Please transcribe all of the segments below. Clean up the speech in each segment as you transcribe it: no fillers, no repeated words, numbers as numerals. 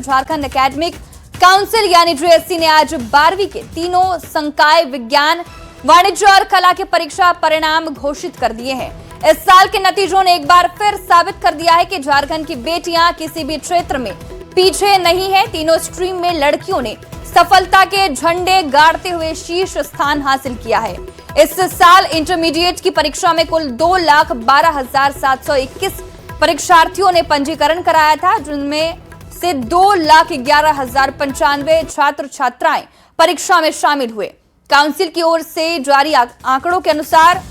Jharkhand academic council यानी JSC ने आज 12वीं के तीनों संकाय विज्ञान, वाणिज्य और कला के परीक्षा परिणाम घोषित कर दिए हैं। इस साल के नतीजों ने एक बार फिर साबित कर दिया है कि झारखंड की बेटियां किसी भी क्षेत्र में पीछे नहीं है। तीनों स्ट्रीम में लड़कियों ने सफलता के झंडे गाड़ते हुए शीर्ष स्थान हासिल किया है। इस साल इंटरमीडिएट की परीक्षा में कुल 2,12,721 परीक्षार्थियों ने पंजीकरण कराया था, जिनमें से 2,11,095 छात्र छात्राएं परीक्षा में शामिल हुए। काउंसिल की ओर से जारी आंकड़ों के अनुसार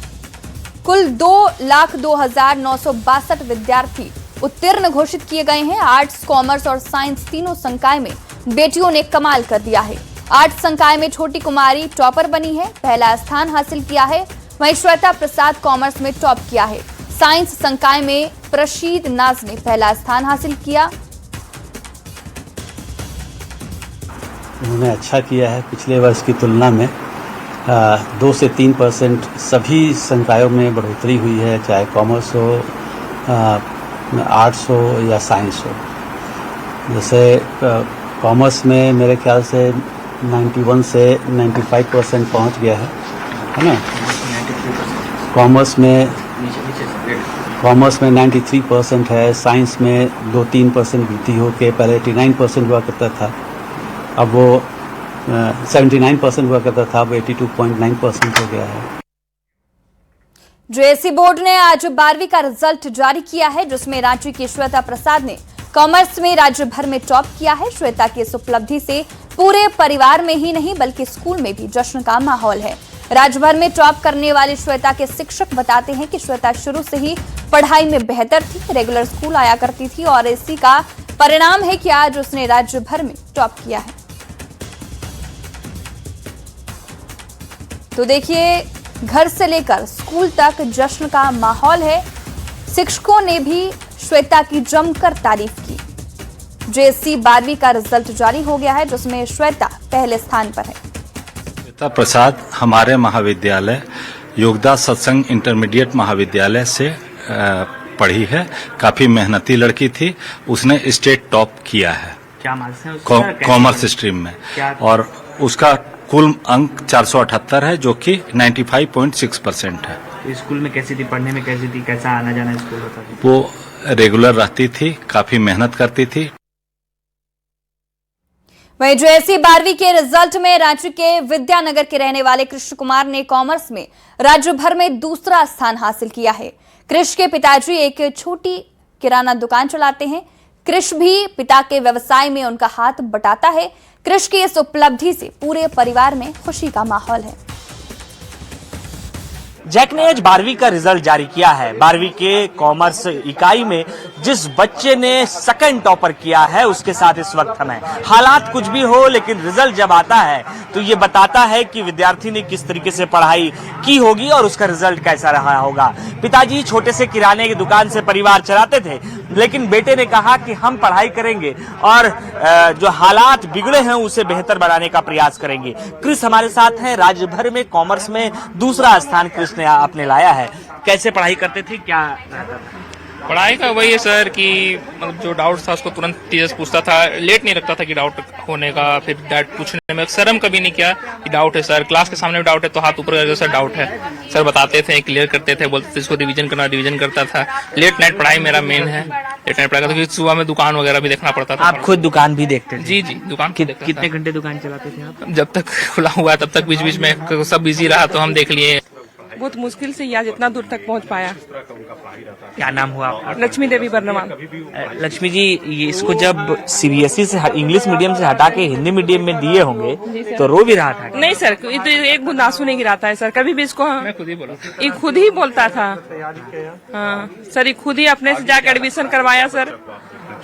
कुल 2,02,962 विद्यार्थी उत्तीर्ण घोषित किए गए हैं। आर्ट्स, कॉमर्स और साइंस तीनों संकाय में बेटियों ने कमाल कर दिया है। आर्ट्स संकाय में छोटी कुमारी टॉपर बनी है, पहला स्थान हासिल किया है। वहीं श्वेता प्रसाद कॉमर्स में टॉप किया है। साइंस संकाय में प्रशीद नाज ने पहला स्थान हासिल किया। उन्होंने अच्छा किया है। पिछले वर्ष की तुलना में 2 से 3% सभी संकायों में बढ़ोतरी हुई है, चाहे कॉमर्स हो, आर्ट्स हो या साइंस हो। जैसे कॉमर्स में मेरे ख्याल से 91 से 95% पहुंच गया है ना। कॉमर्स में 93% है। साइंस में 2-3% वृद्धि होकर पहले 89% हुआ करता था, अब वो 79% हुआ करता था, अब 82.9% हो गया है। जेएससी बोर्ड ने आज 12वीं का रिजल्ट जारी किया है, जिसमें रांची की श्वेता प्रसाद ने कॉमर्स में राज्य भर में टॉप किया है। श्वेता की इस उपलब्धि से पूरे परिवार में ही नहीं बल्कि स्कूल में भी जश्न का माहौल है। राज्य भर में टॉप करने वाली श्वेता के शिक्षक बताते हैं कि श्वेता शुरू से ही पढ़ाई में बेहतर थी, रेगुलर स्कूल आया करती थी और इसी का परिणाम है कि आज उसने राज्य भर में टॉप किया है। तो देखिए, घर से लेकर स्कूल तक जश्न का माहौल है। शिक्षकों ने भी श्वेता की जमकर तारीफ की। जेएससी 12वीं का रिजल्ट जारी हो गया है, जिसमें श्वेता पहले स्थान पर है। श्वेता प्रसाद हमारे महाविद्यालय योगदा सत्संग इंटरमीडिएट महाविद्यालय से पढ़ी है। काफी मेहनती लड़की थी, उसने स्टेट टॉप किया है। क्या मार्क्स है उसका? कॉमर्स स्ट्रीम में, और उसका कुल अंक 478 है, जो कि 95.6% है। तो स्कूल में कैसी थी, पढ़ने में कैसी थी, कैसा आना जाना स्कूल होता था? वो रेगुलर रहती थी, काफी मेहनत करती थी। वहीं जेएससी 12वीं के रिजल्ट में रांची के विद्यानगर के रहने वाले कृष्ण कुमार ने कॉमर्स में राज्य भर में दूसरा स्थान हासिल किया है। कृष्ण के पिताजी एक छोटी किराना दुकान चलाते हैं। कृष्ण भी पिता के व्यवसाय में उनका हाथ बटाता है। कृष्ण की इस उपलब्धि से पूरे परिवार में खुशी का माहौल है। जैक ने आज 12वीं का रिजल्ट जारी किया है। 12वीं के कॉमर्स इकाई में जिस बच्चे ने सेकंड टॉपर किया है, उसके साथ इस वक्त हम हैं। हालात कुछ भी हो, लेकिन रिजल्ट जब आता है तो ये बताता है कि विद्यार्थी ने किस तरीके से पढ़ाई की होगी और उसका रिजल्ट कैसा रहा होगा। पिताजी छोटे से किराने की दुकान से परिवार चलाते थे, लेकिन बेटे ने कहा कि हम पढ़ाई करेंगे और जो हालात बिगड़े हैं उसे बेहतर बनाने का प्रयास करेंगे। क्रिस हमारे साथ हैं। राज्य भर में कॉमर्स में दूसरा स्थान क्रिस ने आपने लाया है। कैसे पढ़ाई करते थे, क्या रहता था? पढ़ाई का वही है सर कि मतलब जो डाउट था उसको तुरंत टीचर्स पूछता था, लेट नहीं रखता था कि डाउट होने का। फिर डाउट पूछने में शर्म कभी नहीं किया कि डाउट है सर, क्लास के सामने डाउट है तो हाथ ऊपर करके सर डाउट है, सर बताते थे, क्लियर करते थे, बोलते थे इसको रिवीजन करना, रिवीजन करता था। लेट नाइट पढ़ाई मेरा मेन है, लेट नाइट पढ़ाई करता था, सुबह में दुकान वगैरह भी देखना पड़ता था। आप खुद दुकान भी देखते थे? जी दुकान कितने घंटे दुकान चलाते थे आप? जब तक खुला हुआ तब तक, बीच बीच में सब बिजी रहा तो हम देख लिए। बहुत मुश्किल से आज इतना दूर तक पहुंच पाया। क्या नाम हुआ आपका? लक्ष्मी देवी बर्नवाल। लक्ष्मी जी, ये इसको जब सीबीएसई से इंग्लिश मीडियम से हटा के हिंदी मीडियम में दिए होंगे तो रो भी रहा था? नहीं सर, तो एक बूंद आंसू नहीं गिराता है सर कभी भी इसको। मैं खुद ही बोला, ये खुद ही बोलता था। हाँ सर, ये खुद ही अपने से जाकर एडमिशन करवाया सर,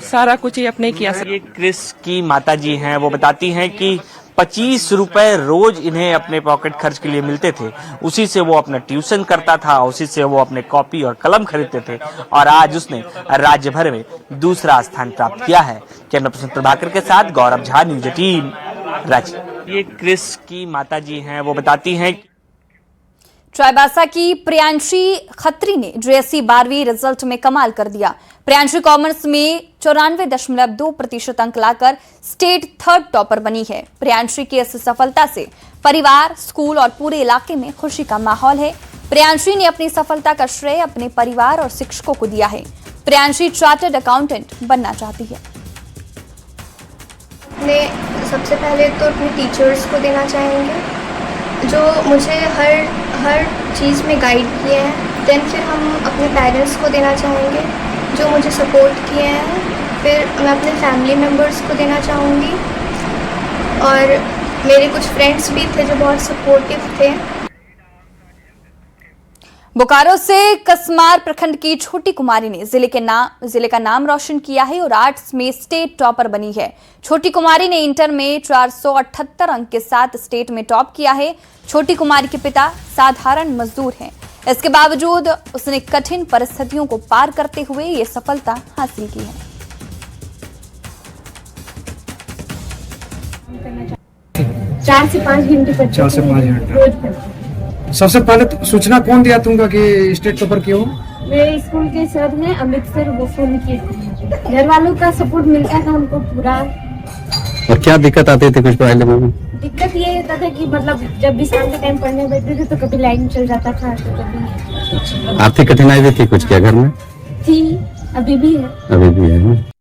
सारा कुछ ही अपने किया सर। ये क्रिस की माता जी हैं, वो बताती हैं कि 25 रुपए रोज इन्हें अपने पॉकेट खर्च के लिए मिलते थे। उसी से वो अपना ट्यूशन करता था, उसी से वो अपने कॉपी और कलम खरीदते थे और आज उसने राज्य भर में दूसरा स्थान प्राप्त किया है। कैमरा पर्सन प्रभाकर के साथ गौरव झा, न्यूज 18 रांची। ये क्रिस की माता जी हैं, वो बताती हैं चाईबासा की प्रियांशी खत्री ने जेएससी 12वीं रिजल्ट में कमाल कर दिया। प्रियांशी कॉमर्स में 94.2% अंक लाकर स्टेट थर्ड टॉपर बनी है। प्रियांशी की इस सफलता से परिवार, स्कूल और पूरे इलाके में खुशी का माहौल है। प्रियांशी ने अपनी सफलता का श्रेय अपने परिवार और शिक्षकों को दिया है। प्रियांशी चार्टर्ड अकाउंटेंट बनना चाहती है। मैं सबसे पहले तो अपने टीचर्स को देना चाहेंगे जो मुझे हर चीज़ में गाइड किए हैं। देन फिर हम अपने पेरेंट्स को देना चाहेंगे जो मुझे सपोर्ट किए हैं। फिर मैं अपने फैमिली मेम्बर्स को देना चाहूँगी और मेरे कुछ फ्रेंड्स भी थे जो बहुत सपोर्टिव थे। बोकारो से कसमार प्रखंड की छोटी कुमारी ने जिले का नाम रोशन किया है और आर्ट्स में स्टेट टॉपर बनी है। छोटी कुमारी ने इंटर में 478 अंक के साथ स्टेट में टॉप किया है। छोटी कुमारी के पिता साधारण मजदूर हैं। इसके बावजूद उसने कठिन परिस्थितियों को पार करते हुए ये सफलता हासिल की है। 4 से 5 घंटे पढ़ती 4 से 5 घंटे रोज पढ़ती। सबसे पहले तो सूचना कौन दिया तुमको कि स्टेट टॉपर क्यों? मेरे स्कूल के सर हैं अमित सर, वो फोन किए थे। घर वालों का सपोर्ट मिलता था हमको पूरा। और क्या दिक्कत आती थी कुछ पहले में? दिक्कत ये होता था कि मतलब जब भी शाम के टाइम पढ़ने बैठते थे तो कभी लाइन चल जाता था तो कभी आर्थिक कठिनाई भी थी कुछ क्या घर में? थी, अभी भी है। अभी भी है।